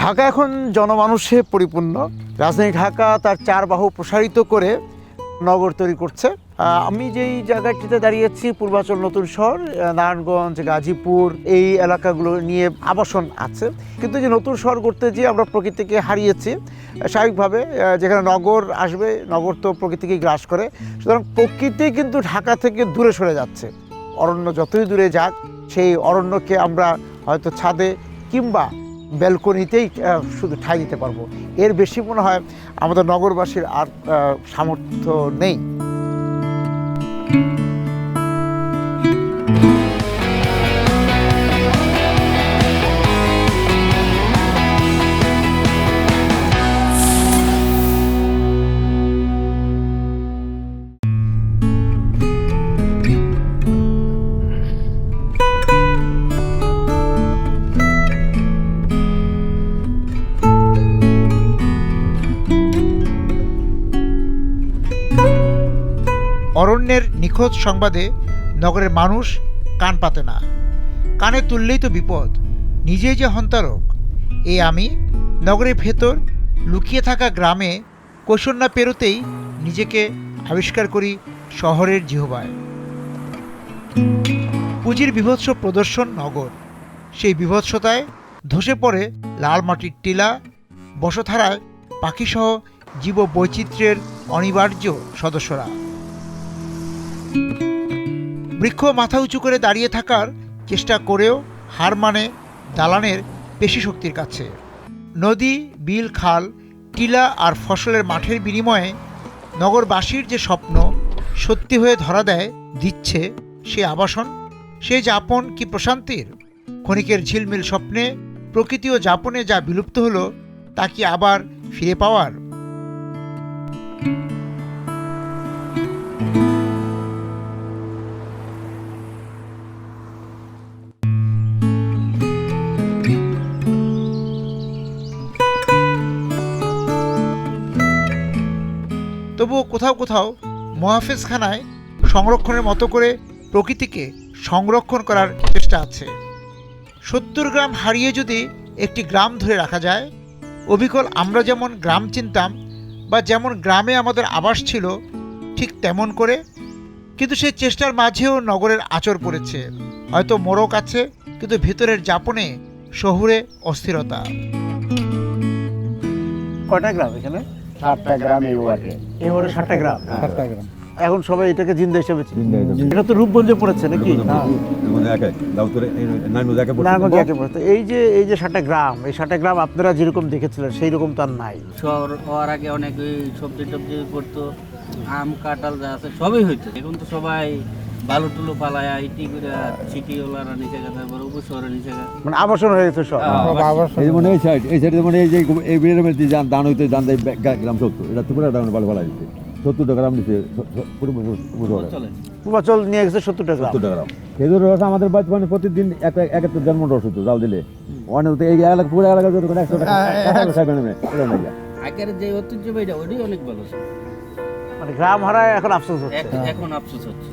ঢাকা এখন জনমানুষে পরিপূর্ণ। রাজধানী ঢাকা তার চার বাহু প্রসারিত করে নগর তৈরি করছে। আমি যেই জায়গাটিতে দাঁড়িয়েছি পূর্বাচল নতুন শহর, নারায়ণগঞ্জ, গাজীপুর এই এলাকাগুলো নিয়ে আবাসন আছে, কিন্তু যে নতুন শহর করতে যেয়ে আমরা প্রকৃতিকে হারিয়েছি। স্বাভাবিকভাবে যেখানে নগর আসবে, নগর তো প্রকৃতিকে গ্রাস করে, সুতরাং প্রকৃতি কিন্তু ঢাকা থেকে দূরে সরে যাচ্ছে। অরণ্য যতই দূরে যাক, সেই অরণ্যকে আমরা হয়তো ছাদে কিংবা ব্যালকনিতেই শুধু ঠাঁই দিতে পারবো। এর বেশি মনে হয় আমাদের নগরবাসীর আর সামর্থ্য নেই। অরণ্যের নিখোঁজ সংবাদে নগরের মানুষ কান পাতে না। কানে তুললেই তো বিপদ, নিজেই যে হন্তারক। আমি নগরের ভেতর লুকিয়ে থাকা গ্রামে কৈশোর না পেরোতেই নিজেকে আবিষ্কার করি শহরের জিহ্বায়। পুঁজির বীভৎস প্রদর্শন নগর, সেই বীভৎসতায় ধসে পড়ে লাল মাটির টিলা, বসতধারায় পাখিসহ জীব বৈচিত্র্যের অনিবার্য সদস্যরা। বৃক্ষ মাথা উঁচু করে দাঁড়িয়ে থাকার চেষ্টা করেও হার মানে দালানের পেশি শক্তির কাছে। নদী, বিল, খাল, টিলা আর ফসলের মাঠের বিনিময়ে নগরবাসীর যে স্বপ্ন সত্যি হয়ে ধরা দিচ্ছে সে আবাসন, সে যাপন কি প্রশান্তির। ক্ষণিকের ঝিলমিল স্বপ্নে প্রকৃতি ও যাপনে যা বিলুপ্ত হলো তা কি আবার ফিরে পাওয়ার? তবুও কোথাও কোথাও মহাফেজখানায় সংরক্ষণের মতো করে প্রকৃতিকে সংরক্ষণ করার চেষ্টা আছে। 70 গ্রাম হারিয়ে যদি একটি গ্রাম ধরে রাখা যায়, অবিকল আমরা যেমন গ্রাম চিনতাম বা যেমন গ্রামে আমাদের আবাস ছিল ঠিক তেমন করে। কিন্তু সেই চেষ্টার মাঝেও নগরের আঁচড় পড়েছে। হয়তো মোড়ক আছে, কিন্তু ভেতরের যাপনে শহুরে অস্থিরতা। কয়টা গ্রাম এখানে? 7টা গ্রাম এই ওয়ার্ডে। এই ওয়ার্ডে 7টা গ্রাম। 7টা গ্রাম। এখন সবাই এটাকে জিন্দা হিসেবে এটা তো রূপগঞ্জে পড়েছে নাকি? এই যে 7টা গ্রাম, এই 7টা গ্রাম আপনারা যেরকম দেখেছিলেন সেই রকম তো আর নাই। শহর হওয়ার আগে অনেক সবজি টবজি করতো, আম কাঁঠাল যা আছে সবই হইতো। এখন তো সবাই বালু টুলু পালায় ইটি করে সিটিওয়ালারা নিচে গা, তারপর উপশহরে নিচে গা, মানে আবাসন হয়ে গেছে সব। এই মানে এই সাইড মানে এই যে এই বিলের মধ্যে দান হইতে দান দেয় গ্রাম 70, এটা তো পুরো দান ভালো ভালো হইছে। 70টা গ্রাম নিচে পূর্বাচল নিয়ে গেছে 70টা গ্রাম। 70টা গ্রাম খেজুর রস আমাদের বাড়িতে মানে প্রতিদিন একটা জন্ম রস হতো জাল দিলে। অনেক এই এলাকা পুরো এলাকা যত 100 টাকা খাইবে না এটা নাই। আগের যে ঐতিহ্যবাহীটা ওইটাই অনেক ভালো ছিল। মানে গ্রাম হারায় এখন আফসোস হচ্ছে। এখন আফসোস হচ্ছে।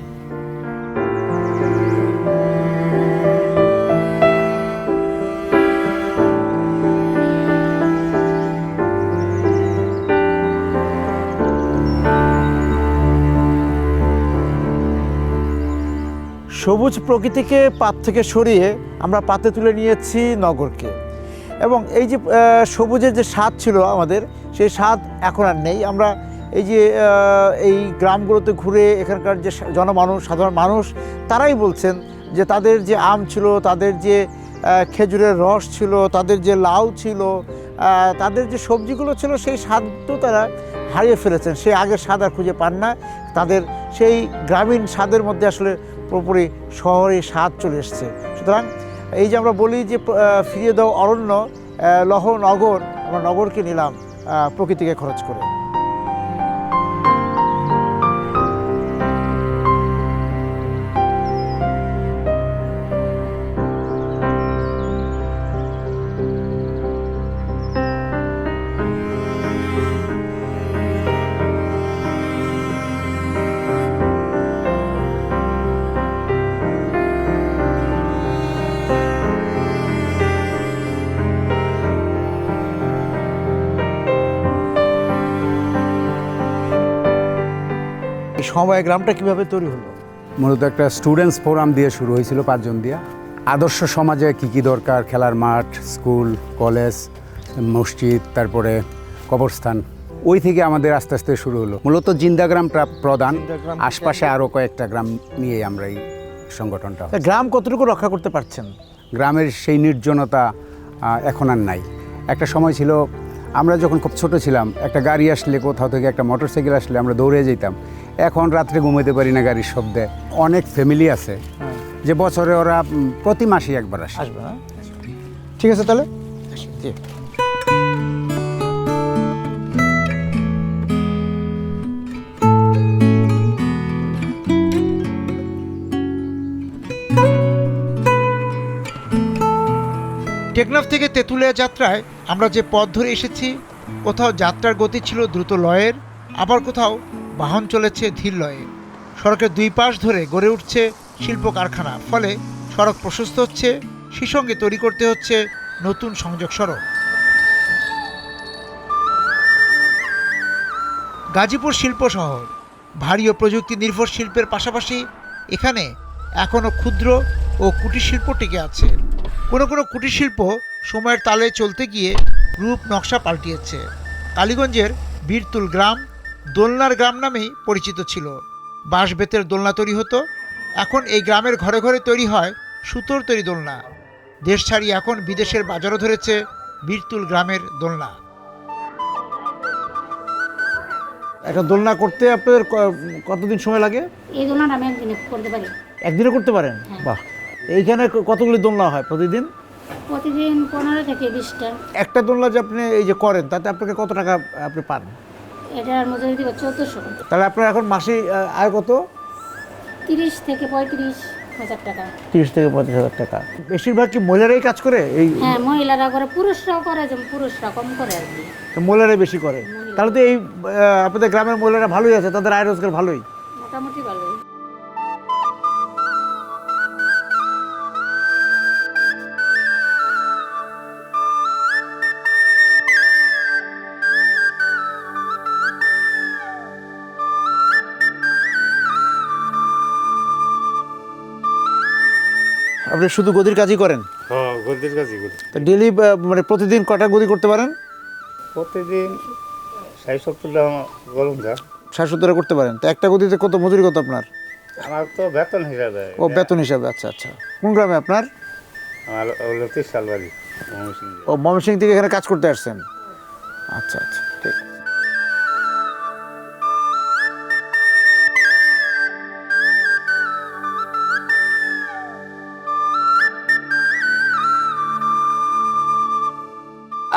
সবুজ প্রকৃতিকে পাত থেকে সরিয়ে আমরা পাতে তুলে নিয়েছি নগরকে, এবং এই যে সবুজের যে স্বাদ ছিল আমাদের, সেই স্বাদ এখন আর নেই। আমরা এই যে এই গ্রামগুলোতে ঘুরে এখানকার যে জনমানুষ, সাধারণ মানুষ, তারাই বলছেন যে তাদের যে আম ছিল, তাদের যে খেজুরের রস ছিল, তাদের যে লাউ ছিল, তাদের যে সবজিগুলো ছিল, সেই স্বাদ তো তারা হারিয়ে ফেলেছেন। সেই আগের স্বাদ আর খুঁজে পান না। তাদের সেই গ্রামীণ স্বাদের মধ্যে আসলে পুরোপুরি শহরে স্বাদ চলে এসছে। সুতরাং এই যে আমরা বলি যে ফিরিয়ে দাও অরণ্য, লহ নগর, আমরা নগরকে নিলাম প্রকৃতিকে খরচ করে। সমবায় গ্রামটা কিভাবে তৈরি হলো? মূলত একটা স্টুডেন্টস ফোরাম দিয়ে শুরু হয়েছিল 5 জন দিয়া। আদর্শ সমাজে কী কী দরকার, খেলার মাঠ, স্কুল, কলেজ, মসজিদ, তারপরে কবরস্থান, ওই থেকে আমাদের আস্তে আস্তে শুরু হলো। মূলত জিন্দাগ্রামটা প্রধান, জিন্দাগ্রাম আশপাশে আরও কয়েকটা গ্রাম নিয়ে আমরা এই সংগঠনটা। তা গ্রাম কতটুকু রক্ষা করতে পারছেন? গ্রামের সেই নির্জনতা এখন আর নাই। একটা সময় ছিল, আমরা যখন খুব ছোট ছিলাম, একটা গাড়ি আসলে, কোথাও থেকে একটা মোটরসাইকেল আসলে আমরা দৌড়ে যেতাম। এখন রাত্রে ঘুমাতে পারি না গাড়ির শব্দে। অনেক ফ্যামিলি আছে যে বছরে ওরা প্রতি মাসে একবার আসে। আসবে না? ঠিক আছে তাহলে জি। টেকনাফ থেকে তেঁতুলিয়া যাত্রায় আমরা যে পথ ধরে এসেছি, কোথাও যাত্রার গতি ছিল দ্রুত লয়ের, আবার কোথাও বাহন চলেছে ধীর লয়ে। সড়কের দুই পাশ ধরে গড়ে উঠছে শিল্প কারখানা, ফলে সড়ক প্রশস্ত হচ্ছে, সেই সঙ্গে তৈরি করতে হচ্ছে নতুন সংযোগ সড়ক। গাজীপুর শিল্প শহর, ভারী ও প্রযুক্তি নির্ভর শিল্পের পাশাপাশি এখানে এখনও ক্ষুদ্র ও কুটির শিল্প টিকে আছে। কোনো কোনো কুটির শিল্প সময়ের তালে চলতে গিয়ে রূপ নকশা পাল্টিয়েছে। কালীগঞ্জের বীরতুল গ্রাম দোলনার গ্রাম নামেই পরিচিত ছিল। বাঁশ বেতের দোলনা তৈরি হতো, এখন এই গ্রামের ঘরে ঘরে তৈরি হয় সুতোর তৈরি দোলনা। দেশ ছাড়িয়ে এখন বিদেশের বাজারও ধরেছে বীরতুল গ্রামের দোলনা। একটা দোলনা করতে আপনাদের কতদিন সময় লাগে? এই দোলনাটা আমি একদিনে করতে পারি। একদিনে করতে পারেন? বাহ। এইখানে কতগুলি দোলনা হয় প্রতিদিন? প্রতিদিন 15 থেকে 20টা। একটা দোলনা যে আপনি এই যে করেন, তাতে আপনাকে কত টাকা আপনি পান? এটার মজুরি দিব 1400 টাকা। তাহলে আপনার এখন মাসে আয় কত? 30 থেকে 35 হাজার টাকা। 30 থেকে 35,000 টাকা। বেশিরভাগ কি মহিলারাই কাজ করে? এই হ্যাঁ, মহিলারা করে, পুরুষরাও করে, যেমন পুরুষরা কম করে আর কি। মহিলারাই বেশি করে। তাহলে তো এই আপনাদের গ্রামের মহিলারা ভালোই আছে, তাদের আয় রোজগার ভালোই। মোটামুটি ভালোই। আপনি শুধু গদির কাজই করেন? হ্যাঁ, গদির কাজই করি। তা ডেলি মানে প্রতিদিন কটা গদি করতে পারেন? প্রতিদিন 60-70 টাকা গরম যা 60-70 করতে পারেন। তো একটা গদিতে কত মজুরি কত আপনার? আমার তো বেতন হিসাবে। ও, বেতন হিসাবে। আচ্ছা আচ্ছা। কোন গ্রামে আপনার? আমার 30 সাল বাড়ি ময়মনসিংহে। ও, ময়মনসিংহ থেকে এখানে কাজ করতে আসছেন। আচ্ছা আচ্ছা, ঠিক।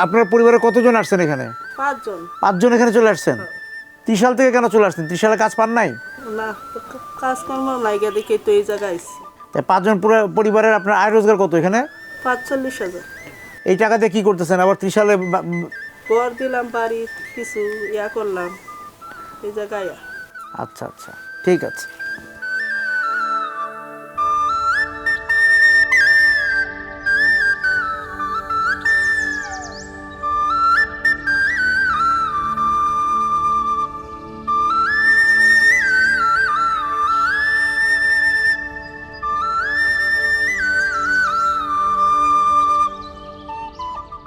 আপনার পরিবারে কতজন আসছেন এখানে? 5 জন। 5 জন এখানে চলে আসছেন? ত্রিশাল থেকে কেন চলে আসছেন? ত্রিশালে কাজ পান নাই? না, কাজকর্ম নাই গিয়ে দেখে তো এই জায়গায় আইছি। তাই 5 জন পুরো পরিবারের আপনার আয় রোজগার কত এখানে? 45 হাজার। এই টাকা দিয়ে কি করতেছেন? আবার ত্রিশালে ঘর দিলাম, বাড়ি কিছু করলাম এই জায়গায়। আচ্ছা আচ্ছা, ঠিক আছে।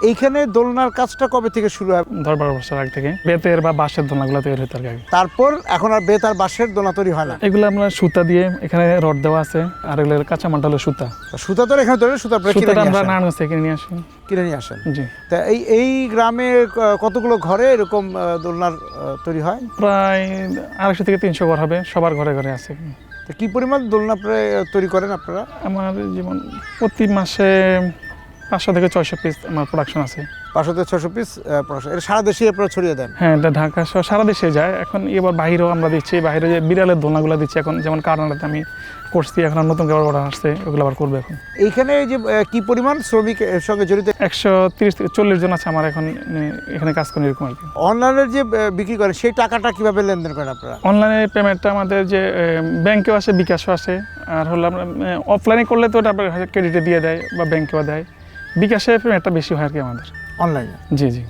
এইখানে দোলনার কাজটা কবে থেকে শুরু হয়? 10-12 বছর আগে থেকে বেতের বা বাঁশের দোলনাগুলো তৈরি হতো আর কি। তারপর এখন আর বেত আর বাঁশের দোলনা তৈরি হয় না? এগুলো আমরা সুতা দিয়ে, এখানে রড দেওয়া আছে, আর এগুলো কাঁচা মালটা হলো সুতা। সুতা তো এখানে তৈরি, সুতা আপনারা কিনে সুতাটা নিয়ে আমরা আসেন? নারায়ণগঞ্জ থেকে নিয়ে আসি। কিনে নিয়ে আসেন। জি, তা এই গ্রামে কতগুলো ঘরে এরকম দোলনার তৈরি হয়? প্রায় 250 থেকে 300 ঘর হবে, সবার ঘরে ঘরে আছে। তো কি পরিমাণ দোলনা তৈরি করেন আপনারা? আমার যেমন প্রতি মাসে 500 থেকে 600 পিস আমার প্রোডাকশন আছে। 500 থেকে 600 পিস প্রোডাকশন। এটা সারা দেশে আপনারা ছড়িয়ে দেন? হ্যাঁ, এটা ঢাকা সহ সারা দেশে যায়। এখন এবার বাইরেও আমরা দিচ্ছি, বাইরে যে বিড়ালের দোলনাগুলো দিচ্ছি এখন, যেমন কারণাতে আমি করছি, এখন নতুন করে অর্ডার আসছে, ওগুলো আবার করবো এখন। এইখানে যে কি পরিমাণ শ্রমিক এর সঙ্গে জড়িত? 130 থেকে 40 জন আছে আমার এখন এখানে কাজ করেন এরকম আর কি। অনলাইনের যে বিক্রি করেন, সেই টাকাটা কিভাবে লেনদেন করেন আপনারা? অনলাইনে পেমেন্টটা আমাদের যে ব্যাংকেও আসে, বিকাশও আসে, আর হলো আমরা অফলাইনে করলে তো ওটা ক্রেডিটে দিয়ে দেয় বা ব্যাংকেও দেয়। বিকাশে পেমেন্টটা বেশি হয় আর কি আমাদের অনলাইনে। জি জি।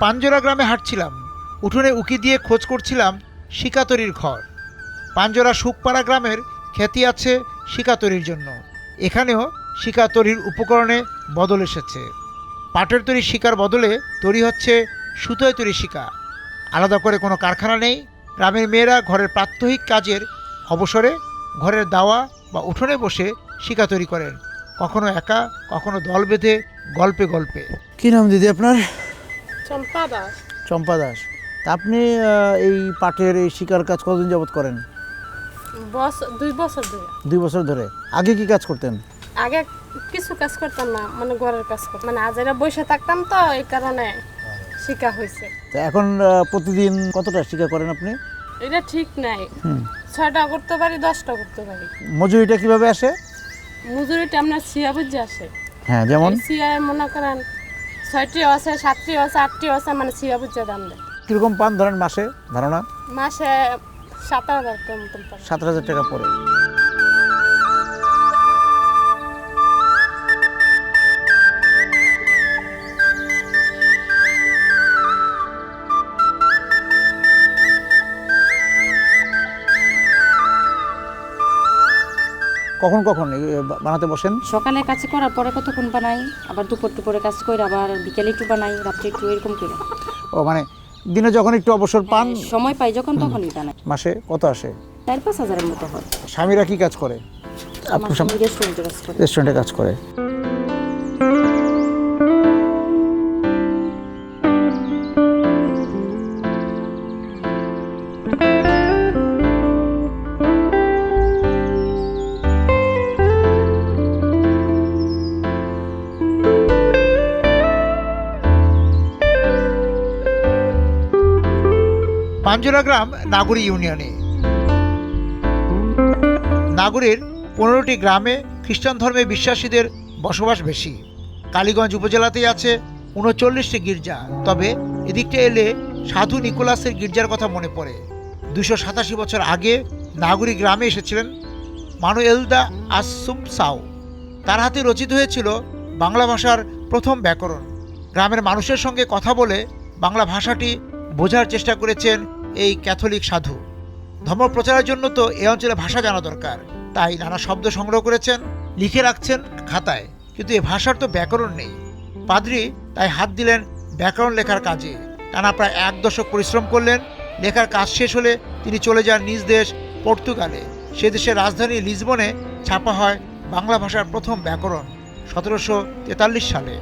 পাঞ্জরা গ্রামে হাঁটছিলাম, উঠোনে উকি দিয়ে খোঁজ করছিলাম শিকাতরির ঘর। পাঞ্জরা সুখপাড়া গ্রামের খ্যাতি আছে শিকাতরির জন্য। এখানেও শিকাতরির উপকরণে বদল এসেছে। পাটের তৈরি শিকার বদলে তৈরি হচ্ছে সুতোয় তৈরি শিকা। আলাদা করে কোনো কারখানা নেই। গ্রামের মেয়েরা ঘরের প্রাত্যহিক কাজের অবসরে ঘরের দাওয়া বা উঠোনে বসে শিকা তৈরি করেন, কখনো একা, কখনো দল বেঁধে, গল্পে গল্পে। কী নাম দিদি আপনার? চম্পা দাস। চম্পা দাস। তা আপনি এই পাটের এই শিকার কাজ কতদিন যাবত করেন? 2 বছর ধরে। 2 বছর ধরে। আগে কি কাজ করতেন? আগে কিছু কাজ করতাম না, মানে ঘরের কাজ করতাম, মানে আজ এরা বসে থাকতাম তো এই কারণে শিকা হয়েছে। তা এখন প্রতিদিন কতটা শিকার করেন আপনি? এটা ঠিক নাই, 6টা করতে পারি, 10টা করতে পারি। মজুরিটা কিভাবে আসে? মজুরিটা আপনার সিয়া বুঝে আসে। হ্যাঁ, যেমন সিয়ায় মনে করেন 6টিও আছে, 7টিও আছে, 8টিও আছে, মানে সিয়া বুঝে দাম দেয়। কীরকম পান ধরেন মাসে ধারণা? মাসে 7,000 টাকা মতন পাই। 7,000 টাকা পড়ে। কখন কখন বানাতে বসেন? সকালে কাজ করার পরে কতক্ষণ বানাই, আবার দুপুরে কাজ করে, আবার বিকেলে একটু বানাই, রাত্রে একটু, এরকম করে। ও মানে দিনে যখন একটু অবসর পান? সময় পাই যখন তখনই বানাই। মাসে কত আসে? 4-5 হাজারের মতো হয়। স্বামীরা কি কাজ করে? আমার স্বামী রেস্টুরেন্টে কাজ করে। রেস্টুরেন্টে কাজ করে। পাঞ্জরা গ্রাম নাগরী ইউনিয়নে। নাগরীর 15টি গ্রামে খ্রিস্টান ধর্মে বিশ্বাসীদের বসবাস বেশি। কালীগঞ্জ উপজেলাতেই আছে 39টি গির্জা। তবে এদিকটা এলে সাধু নিকোলাসের গির্জার কথা মনে পড়ে। 287 বছর আগে নাগরী গ্রামে এসেছিলেন মানুয়েল দা আসুমসাও। তার হাতে রচিত হয়েছিল বাংলা ভাষার প্রথম ব্যাকরণ। গ্রামের মানুষের সঙ্গে কথা বলে বাংলা ভাষাটি বোঝার চেষ্টা করেছেন এই ক্যাথলিক সাধু। ধর্ম প্রচারের জন্য তো এই অঞ্চলে ভাষা জানা দরকার, তাই নানা শব্দ সংগ্রহ করেছেন, লিখে রাখছেন খাতায়। কিন্তু এই ভাষার তো ব্যাকরণ নেই। পাদ্রী তাই হাত দিলেন ব্যাকরণ লেখার কাজে। টানা প্রায় 1 দশক পরিশ্রম করলেন। লেখার কাজ শেষ হলে তিনি চলে যান নিজ দেশ পর্তুগালে। সে দেশের রাজধানী লিসবনে ছাপা হয় বাংলা ভাষার প্রথম ব্যাকরণ 1743 সালে।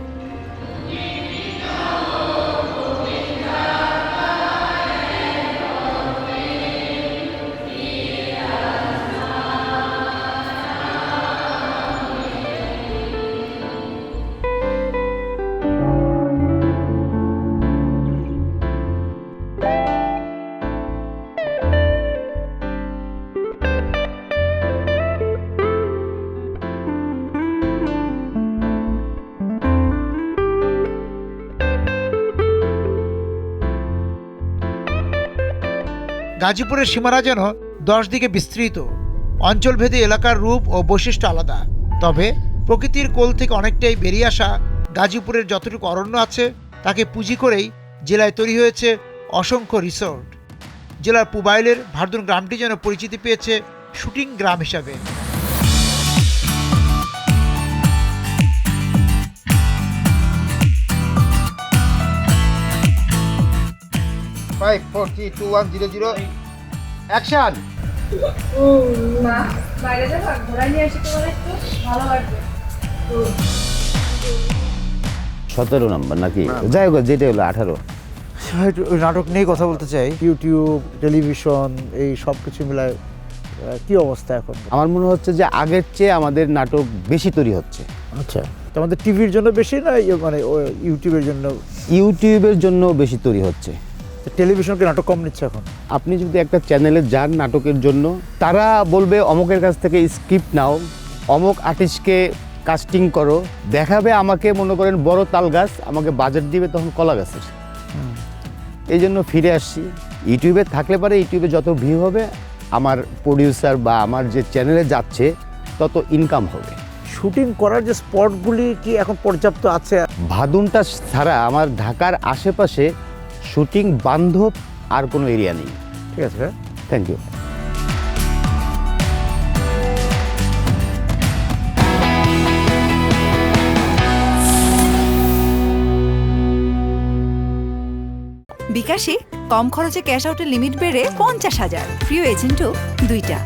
গাজীপুরের সীমানা যেন 10 দিকে বিস্তৃত। অঞ্চলভেদে এলাকার রূপ ও বৈশিষ্ট্য আলাদা। তবে প্রকৃতির কোল থেকে অনেকটাই বেরিয়ে আসা গাজীপুরের যতটুকু অরণ্য আছে তাকে পুঁজি করেই জেলায় তৈরি হয়েছে অসংখ্য রিসোর্ট। জেলার পুবাইলের ভারদুন গ্রামটি যেন পরিচিতি পেয়েছে শুটিং গ্রাম হিসাবে। 5 4 3 2 1 0 0 অ্যাকশন। মা বাইরে যাবো, ঘোরা নিয়ে আসি, তোমার একটু ভালো লাগবে। 17 নম্বর নাকি? যাই হোক, যেটা হলো 18। নাটক নিয়ে কথা বলতে চাই। ইউটিউব, টেলিভিশন, এই সব কিছু মিলায় কি অবস্থা এখন? আমার মনে হচ্ছে যে আগের চেয়ে আমাদের নাটক বেশি তৈরি হচ্ছে। আচ্ছা, তো আমাদের টিভির জন্য বেশি না মানে ইউটিউবের জন্য? ইউটিউবের জন্য বেশি তৈরি হচ্ছে। টেলিভিশনকে নাটক কম নিচ্ছে এখন। আপনি যদি একটা চ্যানেলে যান নাটকের জন্য, তারা বলবে অমুকের কাছ থেকে স্ক্রিপ্ট নাও, অমুক আর্টিস্টকে কাস্টিং করো, দেখাবে আমাকে মনে করেন বড় তাল গাছ, আমাকে বাজেট দিবে তখন কলা গাছের। এই জন্য ফিরে আসছি ইউটিউবে। থাকলে পারে ইউটিউবে যত ভিউ হবে, আমার প্রডিউসার বা আমার যে চ্যানেলে যাচ্ছে তত ইনকাম হবে। শুটিং করার যে স্পটগুলি কি এখন পর্যাপ্ত আছে? ভাদুনটা ছাড়া আমার ঢাকার আশেপাশে শুটিং বান্ধব আর কোনো এরিয়া নেই। ঠিক আছে ভাই, থ্যাংক ইউ। বিকাশে কম খরচে ক্যাশ আউটের লিমিট বেড়ে 50,000, প্রিয় এজেন্টও 2টা।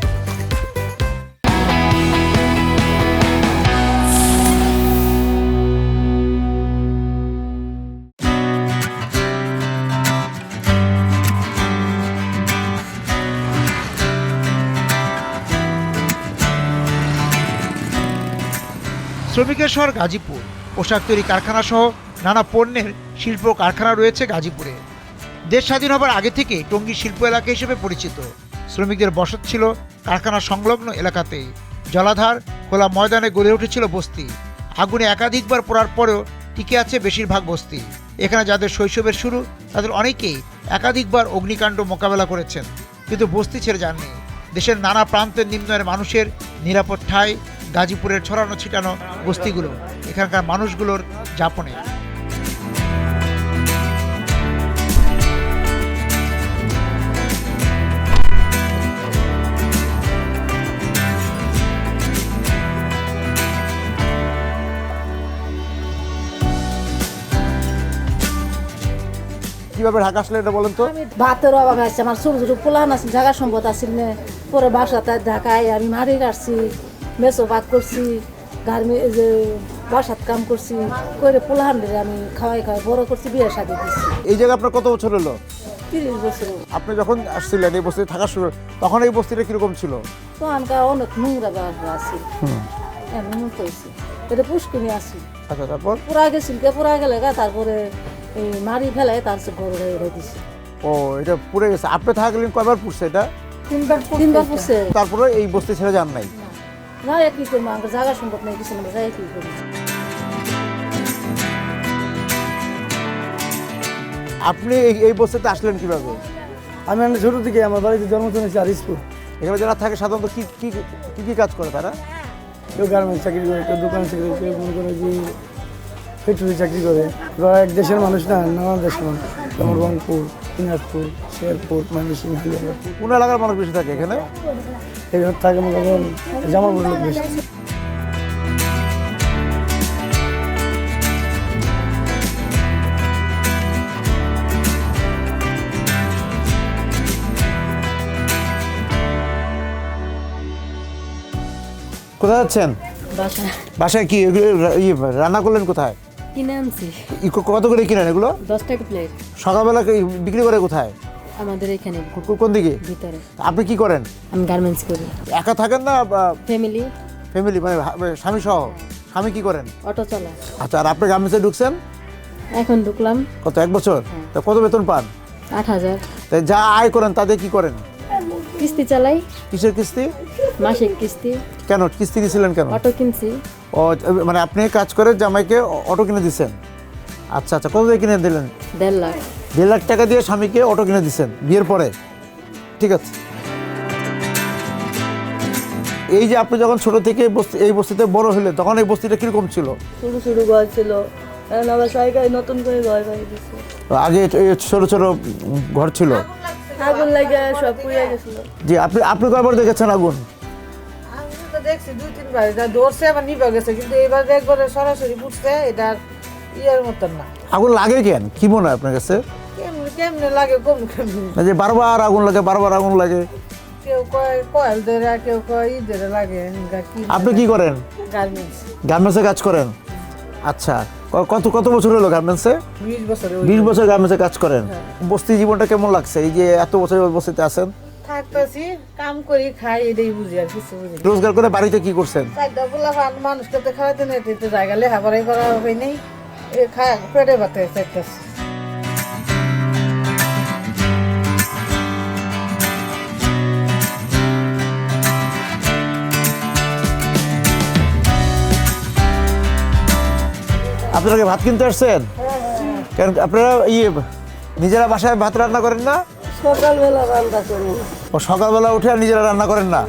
শ্রমিকের শহর গাজীপুর, পোশাক তৈরি কারখানা সহ নানা পণ্যের শিল্প কারখানা রয়েছে গাজীপুরে। দেশ স্বাধীন হবার আগে থেকে টঙ্গী শিল্প এলাকা হিসেবে পরিচিত। শ্রমিকদের বসত ছিল কারখানা সংলগ্ন এলাকাতেই। জলাধার খোলা ময়দানে গড়ে উঠেছিল বস্তি। আগুনে একাধিকবার পোড়ার পরেও টিকে আছে বেশিরভাগ বস্তি। এখানে যাদের শৈশবের শুরু তাদের অনেকেই একাধিকবার অগ্নিকাণ্ড মোকাবেলা করেছেন, কিন্তু বস্তি ছেড়ে যাননি। দেশের নানা প্রান্তের নিম্ন আয়ের মানুষের নিরাপদ ঠাঁই গাজীপুরের ছড়ানো ছিটানো বস্তিগুলো, এখানকার মানুষগুলোর যাপনে। কিভাবে ঢাকা আসলে এটা বলেন তো? ভাতের অভাব আছে, আমার ছোট ছোট পোলান আছে, জায়গা সম্পদ আছিল না। পরে বাসাতে ঢাকায় আমি মারি কাটছি, মেসো ভাত করছি, গার্মে যে বাসাত কাম করছি, করে পোলাহান আমি খাওয়াই বড় করছি, বিয়ে শাদি দিচ্ছি। এই জায়গা আপনার কত বছর হলো? 30 বছর। আপনি যখন আসছিলেন এই বস্তিতে থাকা শুরু, তখন এই বস্তিটা কিরকম ছিল? তখনকার অনেক নোংরা ব্যবহার আছে, এমন হয়েছে। এটা পুষ্কিনি আছি। আচ্ছা, তারপর পুরা গেছিল, পুরা গেলে তারপরে এই মারি ফেলায় তার ঘর হয়ে দিছে। ও, এটা পুড়ে গেছে। আপনি থাকলেন কয়বার পুড়ছে এটা? 3বার পুড়ছে। তারপরে এই বস্তি ছেড়ে যান নাই? না, কি করবো, আমার জায়গা সম্পদ নেই, কিছু না, যাই কি করি। আপনি এই বস্তিতে আসলেন কিভাবে? আমি ছোট থেকে আমার বাড়িতে জন্মদিন হয়েছে আরিসপুর। এখানে যারা থাকে সাধারণত কি কি কি কি কাজ করে তারা? কেউ গার্মেন্টস চাকরি করে, কেউ দোকানে চাকরি করে, কেউ মনে করে যে ফ্যাক্টরি চাকরি করে। ওরা এক দেশের মানুষ না, নানান দেশের মানুষ। যেমন রংপুর, দিনাজপুর, শেরপুর, ময়মনসিংহ, হাজারপুর। কোন এলাকার মানুষ বেশি থাকে এখানে? এখানে থাকে মনে করেন জামালপুর লোক বেশি। কোথায় যাচ্ছেন? বাসায়। বাসায় কি রান্না করলেন কোথায়? কিনে আনছি। কত করে কিনেন এগুলো? 10 টাকা প্লেট। সকালবেলা বিক্রি করে কোথায়? আমাদের এখানে। কোন দিকে? ভিতরে। আপনি কি করেন? আমি গার্মেন্টস করি। একা থাকেন না? ফ্যামিলি মানে স্বামী সহ? স্বামী কি করেন? অটো চালায়। আচ্ছা, আর আপনি গার্মেন্টসে ঢুকছেন? এখন ঢুকলাম। কত, 1 বছর? তা কত বেতন পান? 8,000। তাই যা আয় করেন তাতে কি করেন? কিস্তি চালাই। কিসের কিস্তি? মাসিক কিস্তি। কেন কিস্তি নিয়েছিলেন কেন? অটো কিনছি। ও, মানে আপনি কাজ করে জামাইকে অটো কিনে দিচ্ছেন? আচ্ছা আচ্ছা, কত দিয়ে কিনে দিলেন? 1.5 লাখ। 1.5 লাখ টাকা দিয়ে স্বামীকে অটো কিনে দিচ্ছেন বিয়ের পরে? ঠিক আছে। এই যে আপনি যখন ছোট থেকে এই বস্তিতে বড় হলেন, তখন এই বস্তিটা কিরকম ছিল? শুরু শুরু ঘর ছিল, এখন আবার সরকারি নতুন করে ঘর বানিয়ে দিচ্ছে। আগে ছোট ছোট ঘর ছিল, আগুন লাগে সব পুড়ে গেছিল। জি। আপনি কয়বার দেখেছেন আগুন? আমি তো দেখছি 2-3 বার, এটা ধরছে আবার নিভে গেছে, কিন্তু এবার একবারে সরাসরি ফুটছে। এটা ইয়ার মতন না। আগুন লাগে কেন, কি মনে হয় আপনার কাছে? কেমনে লাগে, কেমনে যে বারবার আগুন লাগে, বারবার আগুন লাগে? কেউ কয় কয়েল ধরে, কেউ কয় ধরে লাগে। আপনি কি করেন? গার্মেন্টস। গার্মেন্টসে কাজ করেন? আচ্ছা, কত বছর হলো গার্মেন্টসে? 20 বছর। 20 বছর গার্মেন্টসে কাজ করেন। বস্তি জীবনটা কেমন লাগছে, এই যে এত বছর বস্তিতে আছেন? থাকতেছি, কাম করি, খাই, এটাই বুঝি, আর কিছু বুঝি। রোজগার করে বাড়িতে কি করছেন? মানুষকে তো খাওয়াতে নেই, জায়গা লেখাপড়াই করা হয় নাই, পেটে ভাতে চাইতেছি। আপনারা কি ভাত কিনতে আসছেন? কারণ আপনারা নিজেরা বাসায় ভাত রান্না করেন না? সকালবেলা রান্না করি। ও, সকালবেলা উঠে আর নিজেরা রান্না করেন না?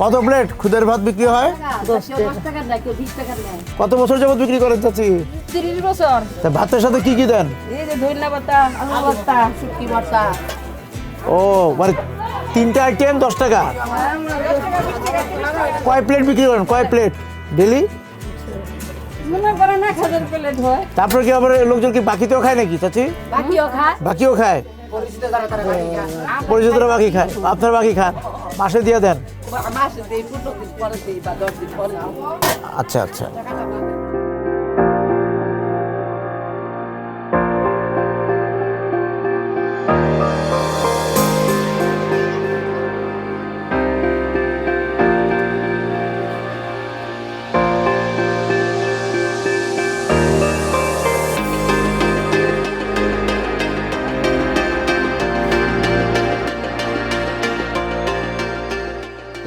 কত প্লেট খুদের ভাত বিক্রি হয়? 10 টাকা নেয়, কেউ 20 টাকা নেয়। কত বছর যাবত বিক্রি করেন চাচি? 30 বছর। তা ভাতের সাথে কি কি দেন? এই যে ধইলা পাতা, আলু ভর্তা, শুটকি ভর্তা। ও মানে 3টা আইটেম 10 টাকা। কয় প্লেট বিক্রি করেন, কয় প্লেট ডেলি? মনে করেন 1000 প্লেট হয়। তারপর কি আবার লোকজন কি বাকিতেও খায় নাকি চাচি? বাকিও খায়। বাকিও খায়, পরিচিতরা বাকি খায়, আপনার বাকি খান, মাসে দিয়ে দেন? মাসে দেই, 15 দিন পরে দেই বা 10 দিন পরে দেই। আচ্ছা আচ্ছা।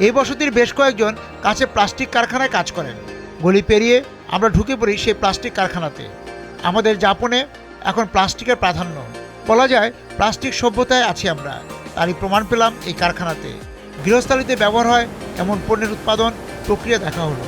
এই বসতির বেশ কয়েকজন কাছে প্লাস্টিক কারখানায় কাজ করেন। গলি পেরিয়ে আমরা ঢুকে পড়ি সেই প্লাস্টিক কারখানাতে। আমাদের যাপনে এখন প্লাস্টিকের প্রাধান্য, বলা যায় প্লাস্টিক সভ্যতায় আছি আমরা। তারই প্রমাণ পেলাম এই কারখানাতে। গৃহস্থালিতে ব্যবহার হয় এমন পণ্যের উৎপাদন প্রক্রিয়া দেখা হলো।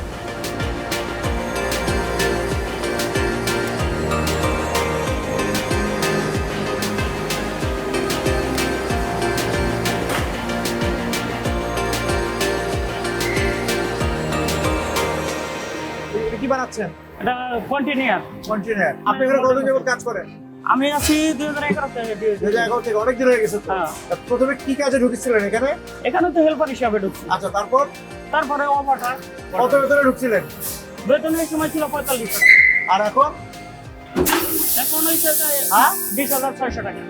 কি বানাচ্ছেন? এটা কন্টিনিউয়ার। কন্টেনার। আপনি এখানে কতদিন যাবত কাজ করেন? আমি আছি 2011 থেকে। 2011 থেকে, অনেক দিন হয়ে গেছে তো। প্রথমে কি কাজে ঢুকেছিলেন এখানে? এখানে তো হেল্পার হিসাবে ঢুকছি। আচ্ছা, তারপর? তারপরে অপারেটর। কত বেতনে ঢুকছিলেন? বেতনের সময় ছিল 45 টাকা। আর এখন? এখন হইছে 20,600 টাকা।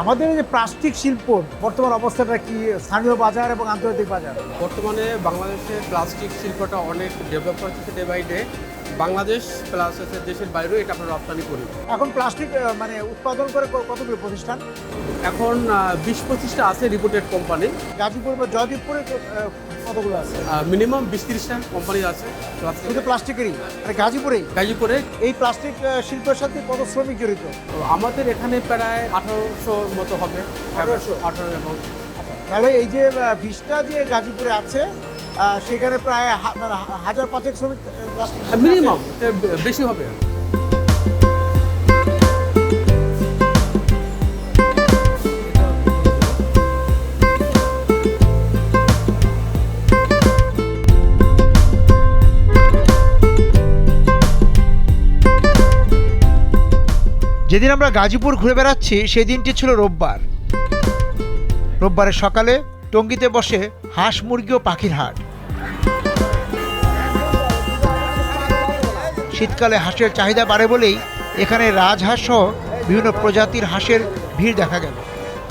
আমাদের এই যে প্লাস্টিক শিল্প বর্তমান অবস্থাটা কি, স্থানীয় বাজার এবং আন্তর্জাতিক বাজার? বর্তমানে বাংলাদেশে প্লাস্টিক শিল্পটা অনেক ডেভেলপ করতেছে day by day. Bangladesh plus দেশের বাইরেও এটা আমরা রপ্তানি করি। এখন প্লাস্টিক মানে উৎপাদন করে কতগুলো প্রতিষ্ঠান? এখন 20-25টা আছে রিপোর্টেড কোম্পানি। গাজীপুর বা জয়দীবপুরে কতগুলো আছে? মিনিমাম 20-30টা কোম্পানি আছে শুধু প্লাস্টিকেরই, মানে গাজীপুরেই? গাজীপুরে। এই প্লাস্টিক শিল্পের সাথে কত শ্রমিক জড়িত? তো আমাদের এখানে প্রায় 1800 মতো হবে। 18 এবং তাহলে এই যে 20টা যে গাজীপুরে আছে সেখানে প্রায় 1000-500 শ্রমিক প্লাস্টিক মিনিমাম, বেশি হবে। যেদিন আমরা গাজীপুর ঘুরে বেড়াচ্ছি সেই দিনটি ছিল রোববার। রোববারের সকালে টঙ্গীতে বসে হাঁস, মুরগি ও পাখির হাট। শীতকালে হাঁসের চাহিদা বাড়ে বলেই এখানে রাজহাঁস সহ বিভিন্ন প্রজাতির হাঁসের ভিড় দেখা গেল।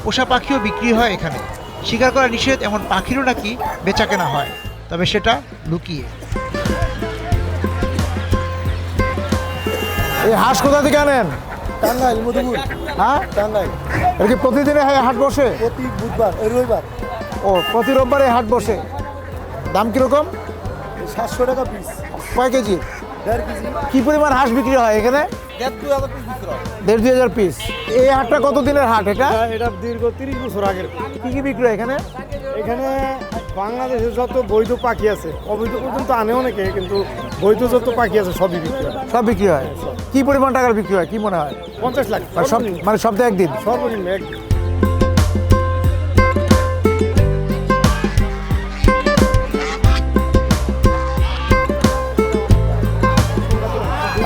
পোষা পাখিও বিক্রি হয় এখানে। শিকার করা নিষেধ এমন পাখিরও নাকি বেচাকেনা হয়, তবে সেটা লুকিয়ে। এই হাঁস কোথা থেকে আনেন? টাঙ্গাইল, মধুপুর। হ্যাঁ, টাঙ্গাইল। এটা কি প্রতিদিনে হাট বসে? প্রতি বুধবার, রবিবার। ও, প্রতি রোববারে হাট বসে। দাম কিরকম? 700 টাকা পিস। কয় কেজি? 1.5 কেজি। কি পরিমাণ হাঁস বিক্রি হয় এখানে? 1.5-2,000 পিস বিক্রি হয়। 1.5-2,000 পিস। এই হাটটা কত দিনের হাট এটা? এটা দীর্ঘ 30 বছর আগের। কি কি বিক্রি হয় এখানে? এখানে বাংলাদেশের যত বৈধ পাখি আছে, অবৈধ পর্যন্ত আনে অনেকে, কিন্তু বৈধ যত পাখি আছে সবই বিক্রি হয়। সব বিক্রি হয়। কি পরিমাণ টাকার বিক্রি হয় কি মনে হয়? 50 লাখ। মানে সপ্তাহে একদিন? সর্বনিম্ন একদিন।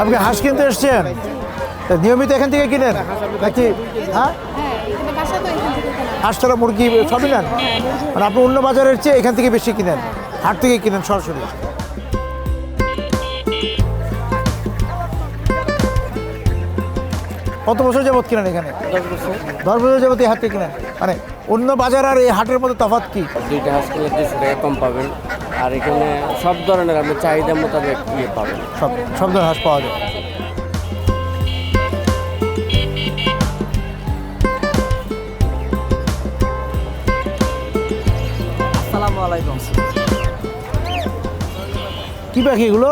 আপনি হাঁস কিনতে এসছেন? নিয়মিত এখান থেকে কিনেন নাকি? হ্যাঁ, হাঁস ছাড়া মুরগি সবই নেন? মানে আপনি অন্য বাজারের চেয়ে এখান থেকে বেশি কিনেন, হাট থেকে কিনেন সরাসরি? কত বছর যাবত কিনেন এখানে? 10 বছর যাবত এই হাট থেকে কিনেন। মানে অন্য বাজার আর এই হাটের মধ্যে তফাৎ কি? দুইটা হাঁস কিনলে 200 টাকা কম পাবেন, আর এখানে সব ধরনের আপনি চাহিদা মোতাবেক পাবেন। সব ধরনের হাঁস পাওয়া যায়। ওয়ালাইকুম। কি পাখি এগুলো?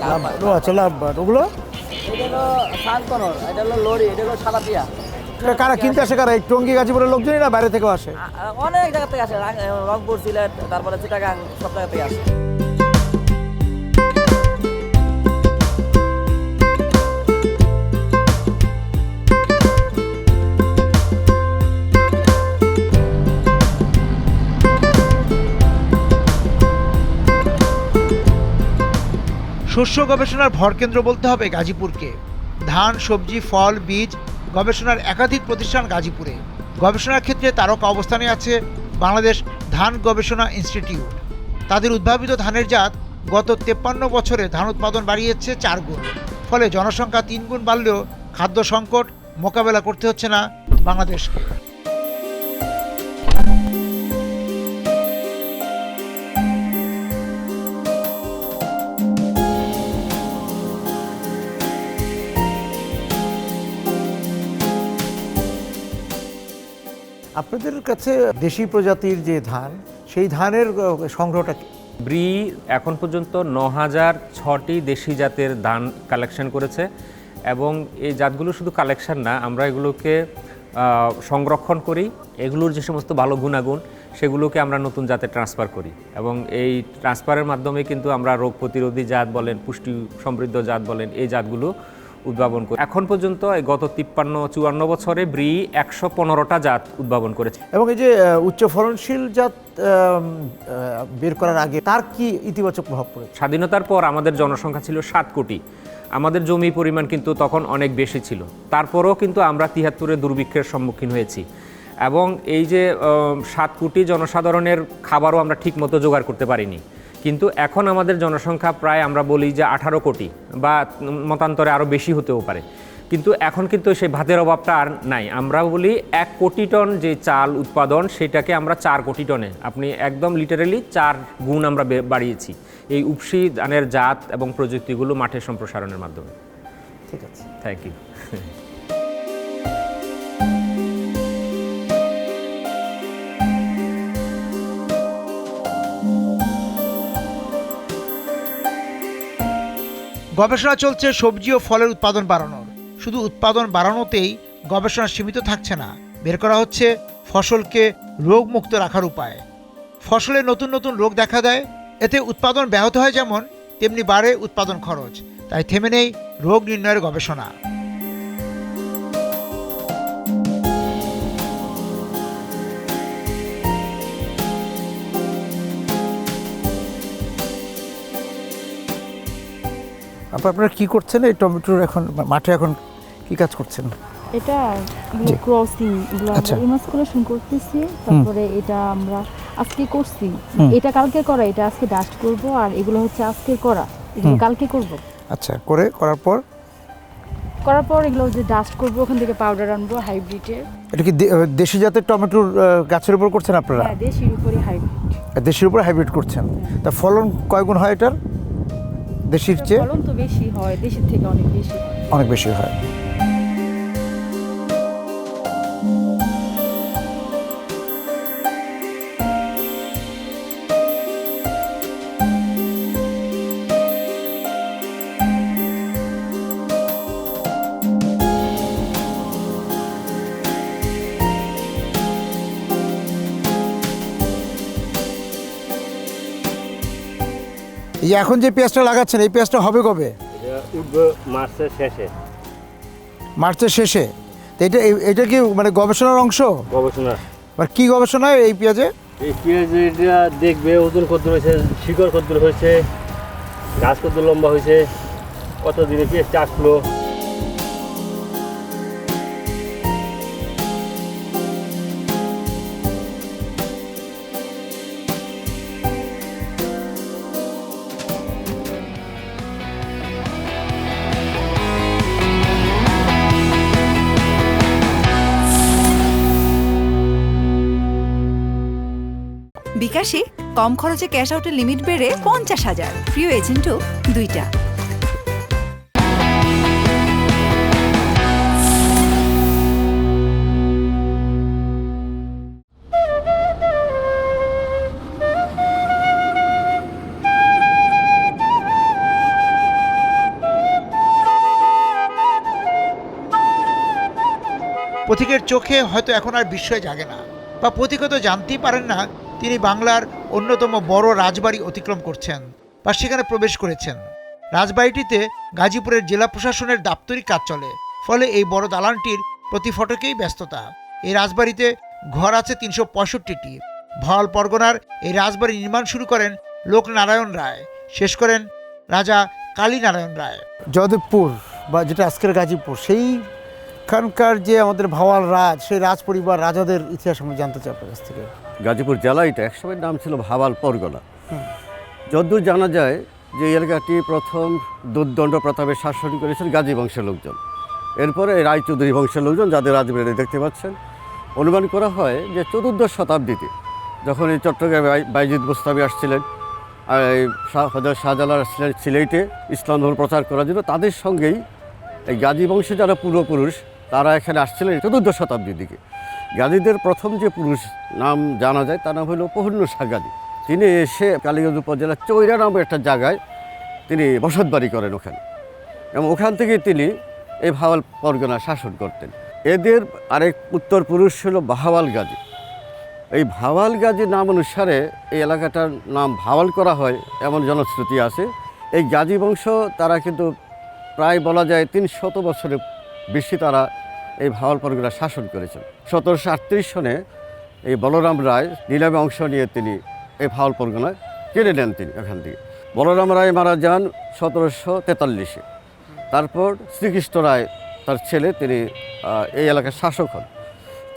লাভবাট। ও আচ্ছা, লাভবাট। ওগুলো এটা হলো শান্তনর, এটা হলো লরি, এটা হলো সাদাপিয়া। কারা কিনতে আসে? কারা? এই টঙ্গী গাজীপুরের লোকজনই না বাইরে থেকেও আসে? অনেক জায়গা থেকে আসে, রংপুর, সিলেট, তারপরে চিটাগাং, সব জায়গা থেকে আসে। শস্য গবেষণার ভরকেন্দ্র বলতে হবে গাজীপুরকে। ধান, সবজি, ফল, বীজ গবেষণার একাধিক প্রতিষ্ঠান গাজীপুরে। গবেষণার ক্ষেত্রে তারকা অবস্থানে আছে বাংলাদেশ ধান গবেষণা ইনস্টিটিউট। তাদের উদ্ভাবিত ধানের জাত গত 53 বছরে ধান উৎপাদন বাড়িয়েছে 4 গুণ। ফলে জনসংখ্যা 3 গুণ বাড়লেও খাদ্য সংকট মোকাবেলা করতে হচ্ছে না বাংলাদেশকে। আপনাদের কাছে দেশি প্রজাতির যে ধান, সেই ধানের সংগ্রহটা কি? ব্রি এখন পর্যন্ত 9006টি দেশি জাতের ধান কালেকশন করেছে এবং এই জাতগুলো শুধু কালেকশন না, আমরা এগুলোকে সংরক্ষণ করি। এগুলোর যে সমস্ত ভালো গুণাগুণ সেগুলোকে আমরা নতুন জাতে ট্রান্সফার করি এবং এই ট্রান্সফারের মাধ্যমে কিন্তু আমরা রোগ প্রতিরোধী জাত বলেন, পুষ্টি সমৃদ্ধ জাত বলেন, এই জাতগুলো উদ্ভাবন করি। এখন পর্যন্ত গত 53-54 বছরে ব্রি 115টা জাত উদ্ভাবন করেছে। এবং এই যে উচ্চ ফলনশীল জাত বের করার আগে তার কি ইতিবাচক প্রভাব পড়েছে? স্বাধীনতার পর আমাদের জনসংখ্যা ছিল 7 কোটি। আমাদের জমি পরিমাণ কিন্তু তখন অনেক বেশি ছিল। তারপরেও কিন্তু আমরা 73-এ দুর্ভিক্ষের সম্মুখীন হয়েছি এবং এই যে 7 কোটি জনসাধারণের খাবারও আমরা ঠিকমতো জোগাড় করতে পারিনি। কিন্তু এখন আমাদের জনসংখ্যা প্রায় আমরা বলি যে 18 কোটি বা মতান্তরে আরও বেশি হতেও পারে, কিন্তু এখন কিন্তু সেই ভাতের অভাবটা আর নাই। আমরা বলি 1 কোটি টন যে চাল উৎপাদন সেটাকে আমরা 4 কোটি টনে, আপনি একদম লিটারেলি 4 গুণ আমরা বাড়িয়েছি এই উপসি ধানের জাত এবং প্রযুক্তিগুলো মাঠে সম্প্রসারণের মাধ্যমে। ঠিক আছে, থ্যাংক ইউ। গবেষণা চলছে সবজি ও ফলের উৎপাদন বাড়ানোর। শুধু উৎপাদন বাড়ানোতেই গবেষণা সীমিত থাকছে না, বের করা হচ্ছে ফসলকে রোগমুক্ত রাখার উপায়। ফসলে নতুন নতুন রোগ দেখা দেয়, এতে উৎপাদন ব্যাহত হয় যেমন, তেমনি বাড়ে উৎপাদন খরচ। তাই থেমে নেই রোগ নির্ণয়ের গবেষণা। আপনারা কি করছেন এই টমেটোর? এখন মাঠে এখন কি কাজ করছেন? এটা ক্রসিং, আচ্ছা, ইমাসকুলেশন করতেছি। তারপরে এটা আমরা আজকে করছি, এটা কালকে করা, এটা আজকে ডাস্ট করব, আর এগুলো হচ্ছে আজকে করা, এগুলো কালকে করব। আচ্ছা, করার পর এগুলো যে ডাস্ট করব, ওখান থেকে পাউডার আনবো হাইব্রিডের। এটা কি দেশি জাতের টমেটোর গাছের উপর করছেন আপনারা? হ্যাঁ, দেশির উপরে হাইব্রিড। দেশির উপর হাইব্রিড করছেন। তা ফলন কয় গুণ হয় এটার দেশির চেয়ে? ফলন তো বেশি হয়, দেশির থেকে অনেক বেশি, অনেক বেশি হয়। এই যে এখন যে পেঁয়াজটা লাগাচ্ছেন, এই পেঁয়াজটা হবে কবে? মার্চের শেষে। মার্চের শেষে? তো এটা কি মানে গবেষণার অংশ? গবেষণা। আর কি গবেষণা এই পেঁয়াজে? এই পেঁয়াজে এটা দেখবে ওজন কত হয়েছে, শিকড় কত হয়েছে, গাছ কত লম্বা হয়েছে, কত দিনে পেঁয়াজটা আসলো। বিকাশে কম খরচে ক্যাশ আউটের লিমিট বেড়ে 50,000, প্রিয় এজেন্টও 2টা। পথিকের চোখে হয়তো এখন আর বিস্ময় জাগে না, বা পথিক হয়তো জানতেই পারেন না তিনি বাংলার অন্যতম বড় রাজবাড়ি অতিক্রম করছেন বা সেখানে প্রবেশ করেছেন। রাজবাড়িটিতে গাজীপুরের জেলা প্রশাসনের দাপ্তরিক কাজ চলে, ফলে এই বড় দালানটির প্রতি ফটকেই ব্যস্ততা। এই রাজবাড়িতে ঘর আছে ৩৬৫টি। ভাওয়াল পরগনার এই রাজবাড়ি নির্মাণ শুরু করেন লোকনারায়ণ রায়, শেষ করেন রাজা কালীনারায়ণ রায়। জয়দেবপুর বা যেটা আজকের গাজীপুর, সেইখানকার যে আমাদের ভাওয়াল রাজ, সেই রাজ পরিবার রাজাদের ইতিহাস আমি জানতে চাই আপনার কাছ থেকে। গাজীপুর জেলা এটা একসময় নাম ছিল ভাওয়াল পরগনা। যদ্দূর জানা যায় যে এই এলাকাটি প্রথম দুর্দণ্ড প্রতাপের শাসন করেছেন গাজী বংশের লোকজন, এরপরে রায়চৌধুরী বংশের লোকজন যাদের রাজবাড়ি দেখতে পাচ্ছেন। অনুমান করা হয় যে 14শ শতাব্দীতে যখন এই চট্টগ্রামে বাইজিদ বোস্তামি আসছিলেন, আর এই হযরত শাহজালাল আসছিলেন সিলেটে ইসলাম ধর্ম প্রচার করার জন্য, তাদের সঙ্গেই এই গাজী বংশের যারা পূর্বপুরুষ তারা এখানে আসছিলেন 14শ শতাব্দীর দিকে। গাজীদের প্রথম যে পুরুষ নাম জানা যায় তার নাম হলো প্রহন্ন শাহ গাজী। তিনি এসে কালীগঞ্জ উপজেলার চৈরা নামে একটা জায়গায় তিনি বসতবাড়ি করেন ওখানে, এবং ওখান থেকে তিনি এই ভাওয়াল পরগনা শাসন করতেন। এদের আরেক উত্তর পুরুষ ছিল ভাওয়াল গাজী। এই ভাওয়াল গাজী নাম অনুসারে এই এলাকাটার নাম ভাওয়াল করা হয় এমন জনশ্রুতি আছে। এই গাজী বংশ তারা কিন্তু প্রায় বলা যায় 300 বছরের বেশি তারা এই ভাওয়াল পরগনা শাসন করেছেন। 1738 সনে এই বলরাম রায় নিলামে অংশ নিয়ে তিনি এই ভাওয়াল পরগনা কেড়ে নেন। তিনি এখান থেকে বলরাম রায় মারা যান 1743-এ। তারপর শ্রীকৃষ্ণ রায় তার ছেলে, তিনি এই এলাকার শাসক হন।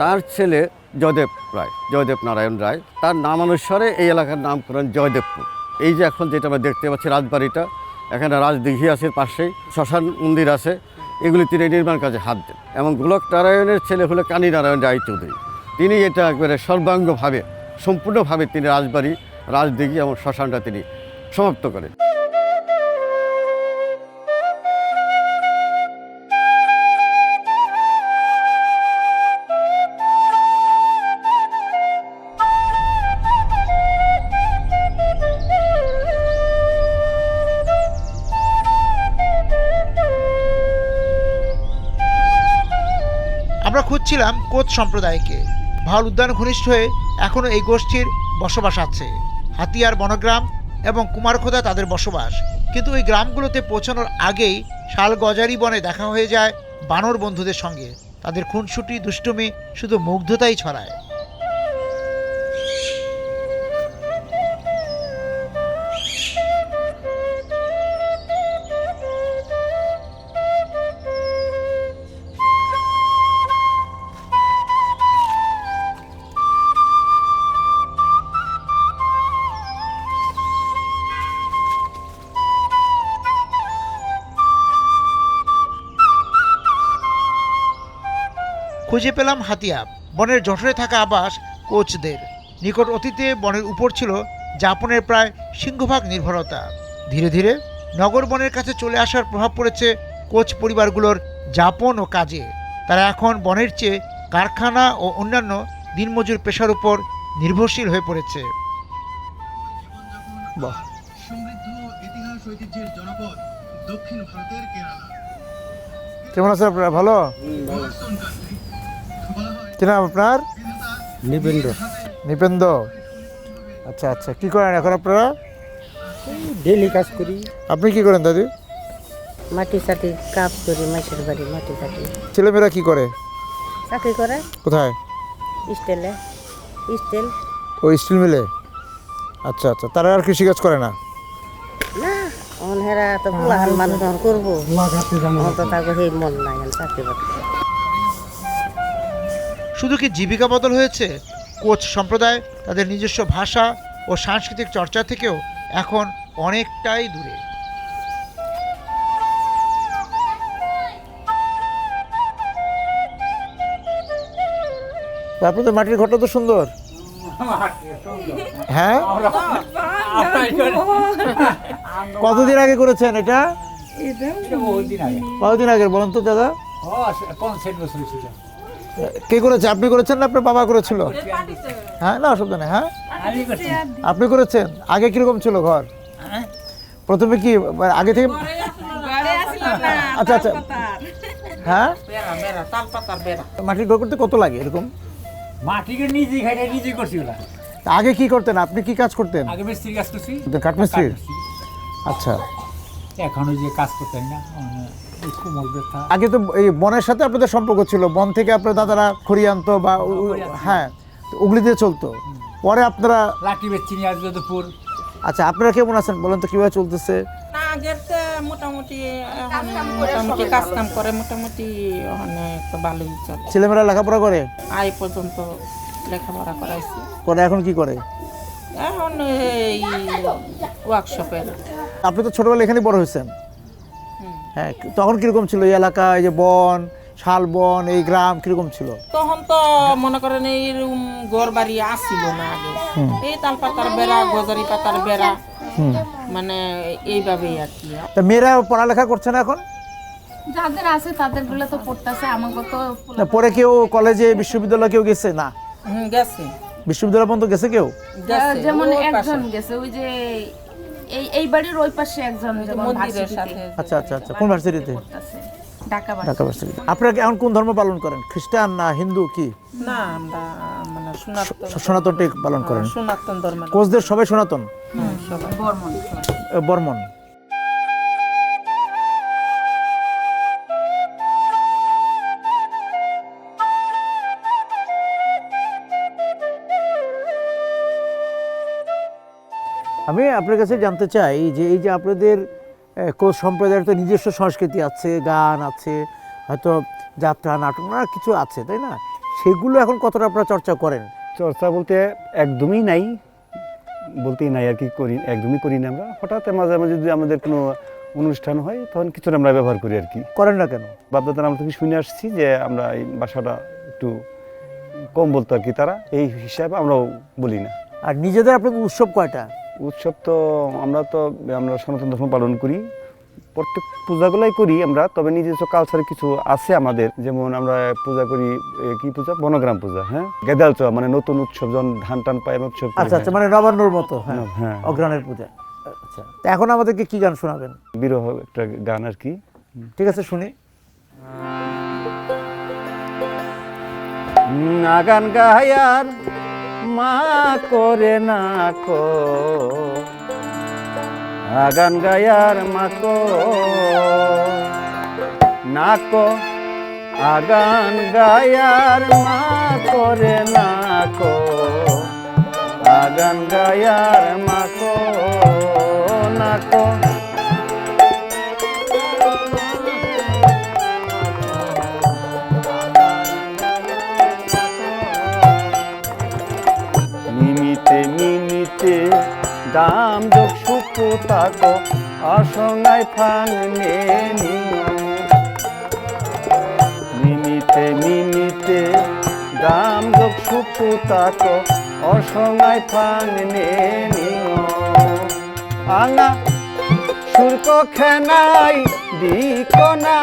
তার ছেলে জয়দেব রায়, জয়দেব নারায়ণ রায়, তার নামানুসারে এই এলাকার নামকরণ জয়দেবপুর। এই যে এখন যেটা আমরা দেখতে পাচ্ছি রাজবাড়িটা, এখানে রাজদিঘি আছে, পাশেই শ্মশান মন্দির আছে, এগুলি তিনি নির্মাণ কাজে হাত দেন। এবং গোলক নারায়ণের ছেলে হলো কালীনারায়ণ রায়চৌধুরী, তিনি এটা একবারে সর্বাঙ্গভাবে সম্পূর্ণভাবে তিনি রাজবাড়ি, রাজদিঘি এবং শ্মশানটা তিনি সমাপ্ত করেন। আমরা খুঁজছিলাম কোচ সম্প্রদায়কে। ভাওয়াল উদ্যান ঘনিষ্ঠ হয়ে এখনও এই গোষ্ঠীর বসবাস আছে। হাতিয়ার বনগ্রাম এবং কুমারখোদা তাদের বসবাস, কিন্তু ওই গ্রামগুলোতে পৌঁছানোর আগেই শাল গজারি বনে দেখা হয়ে যায় বানর বন্ধুদের সঙ্গে। তাদের খুনসুটি, দুষ্টুমি শুধু মুগ্ধতাই ছড়ায়। খুঁজে পেলাম হাতিয়া, বনের জঠরে থাকা আবাস কোচদের। নিকট অতীতে বনের উপর ছিল যাপনের প্রায় সিংহভাগ নির্ভরতা। ধীরে ধীরে নগর বনের কাছে চলে আসার প্রভাব পড়েছে কোচ পরিবারগুলোর যাপন ও কাজে। তারা এখন বনের চেয়ে কারখানা ও অন্যান্য দিনমজুর পেশার উপর নির্ভরশীল হয়ে পড়েছে। বাহ, সমৃদ্ধ ইতিহাস ঐতিহ্যের জনপদ দক্ষিণ ভারতের কেরালা। কেমন আছেন আপনারা? ভালো? কি নাম আপনার? নিপেন্দ্র। নিপেন্দ্র, আচ্ছা আচ্ছা। কি করেন এখন আপনারা? ডেইলি কাজ করি। আপনি কি করেন দাদি? মাটি চাটি কাজ করি, মাছের বাড়ি মাটি চাটি। ছেলেমেয়েরা কি করে? চাকরি করে। কোথায়? স্টিলে। স্টিল। ও স্টিল মিলে? আচ্ছা আচ্ছা। তারা আর কৃষিকাজ করে না? না, হেরা তো পুলাহান মানুষ যখন করবো তো তাকে সেই মন নাই চাকরি বাকরি। শুধু কি জীবিকা বদল হয়েছে? কোচ সম্প্রদায় তাদের নিজস্ব ভাষা ও সাংস্কৃতিক চর্চা থেকেও এখন অনেকটাই দূরে। আপনাদের মাটির ঘরটা তো সুন্দর। হ্যাঁ, কতদিন আগে করেছেন এটা? কতদিন আগে বলেন তো দাদা? কে করেছে? আপনি করেছেন না আপনার বাবা করেছিল? হ্যাঁ, না অসুবিধা নেই। হ্যাঁ, আপনি করেছেন। আগে কিরকম ছিল ঘর? প্রথমে কি আগে থেকে? আচ্ছা আচ্ছা, হ্যাঁ বেড়া বেড়া তাল পাতার বেড়া মাটির ঘর করতে কত লাগে এরকম? মাটিকে নিজে খাইতে নিজে করছি ওলা। তা আগে কি করতেন, আপনি কি কাজ করতেন? আগে মিস্ত্রি কাজ করছি। কাঠমিস্ত্রি? আচ্ছা। এখন ওই যে কাজ করতেন না, এই কোমর ব্যথা। আগে তো এই বনের সাথে আপনাদের সম্পর্ক ছিল, বন থেকে আপনার দাদারা খড়ি আনতো বা হ্যাঁ ওগুলি দিয়ে চলতো। পরে আপনারা লাঠি বেচছি নিয়ে আসবে দুপুর। আচ্ছা, আপনারা কেমন আছেন বলেন তো, কিভাবে চলতেছে? না আগের তো মোটামুটি মোটামুটি কাজ কাম করে, মোটামুটি অনেক ভালোই চলে। ছেলেমেয়েরা লেখাপড়া করে? আই পর্যন্ত লেখাপড়া করাইছি। করে এখন কি করে? এখন এই ওয়ার্কশপের। আপনি তো ছোটবেলা এখানে বড় হয়েছেন, হ্যাঁ, তখন কিরকম ছিল এই এলাকা, এই যে বন, শালবন, এই গ্রাম কিরকম ছিল? তখন তো মনে করেন এইরকম ঘর বাড়ি আসছিল না আগে, এই তাল পাতার বেড়া, গজারি পাতার বেড়া, মানে এইভাবেই আর কি। তা মেয়েরা পড়ালেখা করছে না এখন? যাদের আছে তাদের গুলো তো পড়তেছে, আমাকে তো পরে কেউ কলেজে বিশ্ববিদ্যালয়ে কেউ গেছে না? গেছে, বিশ্ববিদ্যালয় পর্যন্ত গেছে কেউ? যেমন একজন গেছে, ওই যে এই বাড়ির ওই পাশে একজন মন্দিরের সাথে। আচ্ছা আচ্ছা আচ্ছা, কোন ভার্সিটিতে? ঢাকা ভার্সিটি। আপনারা এখন কোন ধর্ম পালন করেন, খ্রিস্টান না হিন্দু কি? না আমরা মানে সনাতনটাই পালন করেন। সনাতন ধর্ম। কোচদের সবাই সনাতন? সবাই বর্মন। আমি আপনার কাছে জানতে চাই যে এই যে আপনাদের কোচ সম্প্রদায়ের তো নিজস্ব সংস্কৃতি আছে, গান আছে, হয়তো যাত্রা, নাটক, না কিছু আছে, তাই না? সেগুলো এখন কতটা আপনারা চর্চা করেন? চর্চা বলতে একদমই নাই, বলতেই নাই আর কি, করি একদমই করি না আমরা। হঠাৎ মাঝে মাঝে যদি আমাদের কোনো অনুষ্ঠান হয় তখন কিছুটা আমরা ব্যবহার করি আর কি। করেন না কেন? বাপদাদার আমরা থেকে শুনে আসছি যে আমরা এই ভাষাটা একটু কম বলতো আর কি, তারা এই হিসাবে আমরাও বলি না। আর নিজেদের আপনাদের উৎসব কয়টা? উৎসব তো আমরা সনাতন ধর্ম পালন করি, প্রত্যেক পূজাগুলাই করি আমরা, তবে নিজস্ব কালচারে কিছু আছে আমাদের, যেমন আমরা পূজা করি কি পূজা, বনগ্রাম পূজা, হ্যাঁ, গেদাল চা মানে নতুন উৎসব, যখন ধান টান পাই উৎসব। আচ্ছা আচ্ছা, মানে নবান্নর মতো, হ্যাঁ, অগ্রহায়ণের পূজা। আচ্ছা, তা এখন আমাদেরকে কি গান শোনাবেন? বিরহ একটা গান আর কি। ঠিক আছে, শুনি। না গান গায়ার মা করে না কো, আগান গায়ার মাকো নাকো, আগান গায়ার মা করে নাকো, আগান গায়ার মাকো নাকো। নিমিতে নিমিতে দাম যোগ সুপু তাকো, অসঙ্গায় ফাং নে নিমিতে নিমিতে দাম যোগ সুপু তাকো, অসঙ্গায় ফাং নে আঙা সুরক খেনাই দিক না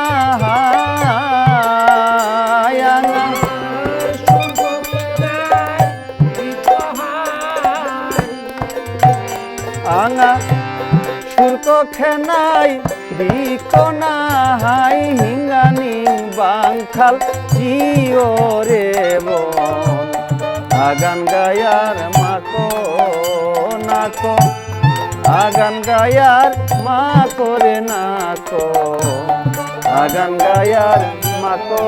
আঙা আঙা সুরক খেনাই দিক না হাই, হিঙ্গানি বাংখাল জিও রে বন, আগান গায়ার মাকো নাকো, আগান গায়ার মা করে নাকো, আগান গায়ার মাকো।